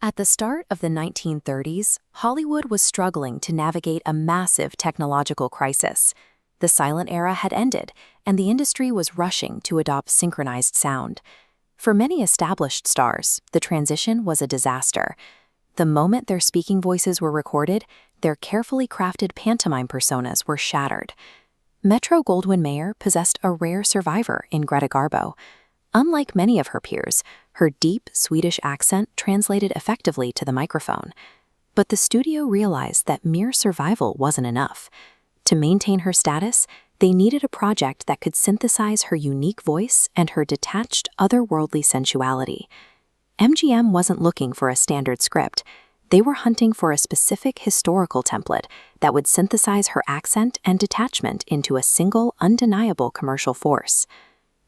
At the start of the 1930s, Hollywood was struggling to navigate a massive technological crisis. The silent era had ended, and the industry was rushing to adopt synchronized sound. For many established stars, the transition was a disaster. The moment their speaking voices were recorded, their carefully crafted pantomime personas were shattered. Metro-Goldwyn-Mayer possessed a rare survivor in Greta Garbo. Unlike many of her peers, her deep Swedish accent translated effectively to the microphone. But the studio realized that mere survival wasn't enough. To maintain her status, they needed a project that could synthesize her unique voice and her detached, otherworldly sensuality. MGM wasn't looking for a standard script. They were hunting for a specific historical template that would synthesize her accent and detachment into a single, undeniable commercial force.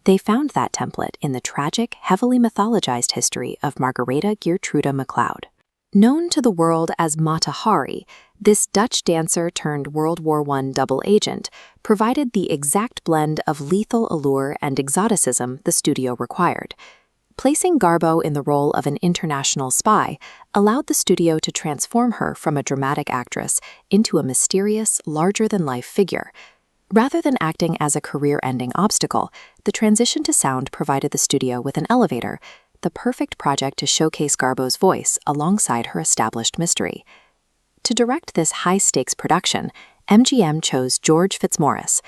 They found that template in the tragic, heavily mythologized history of Margaretha Geertruida MacLeod. Known to the world as Mata Hari, this Dutch dancer turned World War I double agent provided the exact blend of lethal allure and exoticism the studio required. Placing Garbo in the role of an international spy allowed the studio to transform her from a dramatic actress into a mysterious, larger-than-life figure. Rather than acting as a career-ending obstacle, the transition to sound provided the studio with an elevator, the perfect project to showcase Garbo's voice alongside her established mystery. To direct this high-stakes production, MGM chose George Fitzmaurice.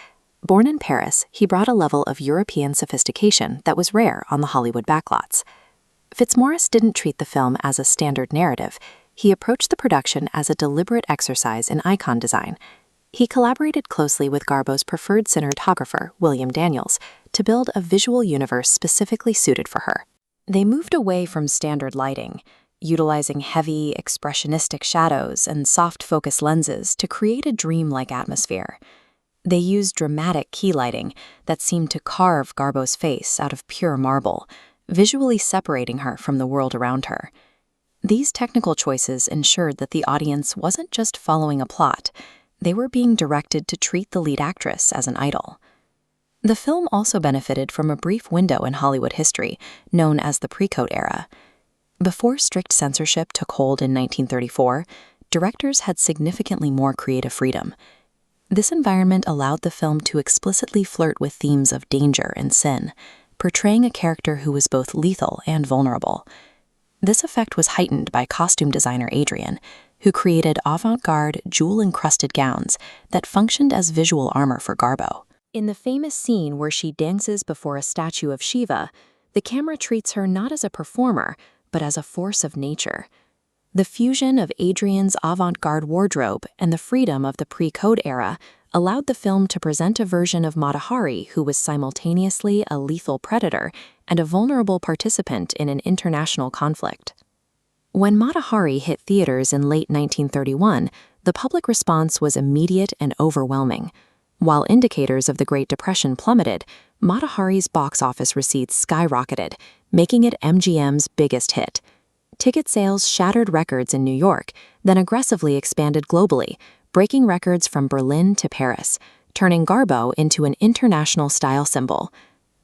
Born in Paris, he brought a level of European sophistication that was rare on the Hollywood backlots. Fitzmaurice didn't treat the film as a standard narrative. He approached the production as a deliberate exercise in icon design. He collaborated closely with Garbo's preferred cinematographer, William Daniels, to build a visual universe specifically suited for her. They moved away from standard lighting, utilizing heavy, expressionistic shadows and soft focus lenses to create a dreamlike atmosphere. They used dramatic key lighting that seemed to carve Garbo's face out of pure marble, visually separating her from the world around her. These technical choices ensured that the audience wasn't just following a plot. They were being directed to treat the lead actress as an idol. The film also benefited from a brief window in Hollywood history, known as the pre-code era. Before strict censorship took hold in 1934, directors had significantly more creative freedom. This environment allowed the film to explicitly flirt with themes of danger and sin, portraying a character who was both lethal and vulnerable. This effect was heightened by costume designer Adrian, who created avant-garde, jewel-encrusted gowns that functioned as visual armor for Garbo. In the famous scene where she dances before a statue of Shiva, the camera treats her not as a performer, but as a force of nature. The fusion of Adrian's avant-garde wardrobe and the freedom of the pre-code era allowed the film to present a version of Mata Hari who was simultaneously a lethal predator and a vulnerable participant in an international conflict. When Mata Hari hit theaters in late 1931, the public response was immediate and overwhelming. While indicators of the Great Depression plummeted, Mata Hari's box office receipts skyrocketed, making it MGM's biggest hit. Ticket sales shattered records in New York, then aggressively expanded globally, breaking records from Berlin to Paris, turning Garbo into an international style symbol.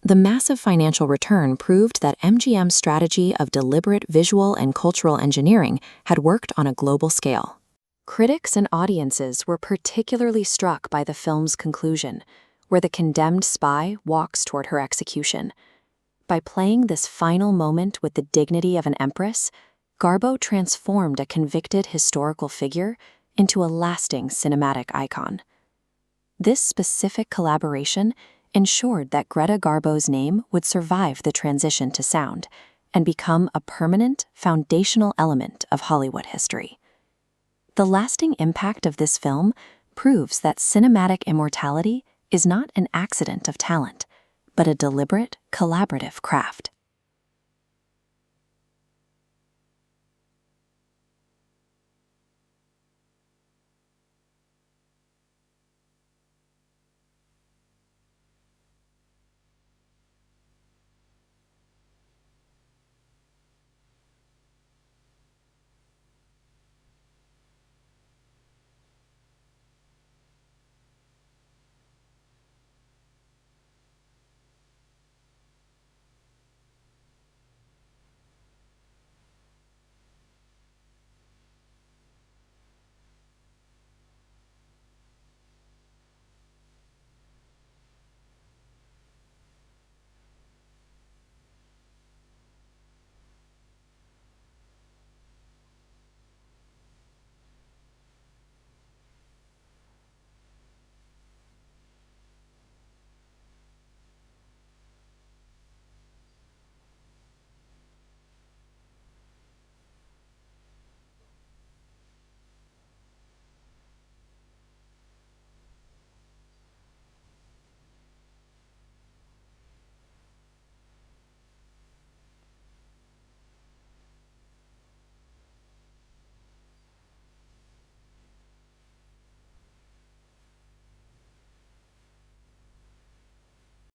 The massive financial return proved that MGM's strategy of deliberate visual and cultural engineering had worked on a global scale. Critics and audiences were particularly struck by the film's conclusion, where the condemned spy walks toward her execution. By playing this final moment with the dignity of an empress, Garbo transformed a convicted historical figure into a lasting cinematic icon. This specific collaboration ensured that Greta Garbo's name would survive the transition to sound and become a permanent, foundational element of Hollywood history. The lasting impact of this film proves that cinematic immortality is not an accident of talent, but a deliberate, collaborative craft.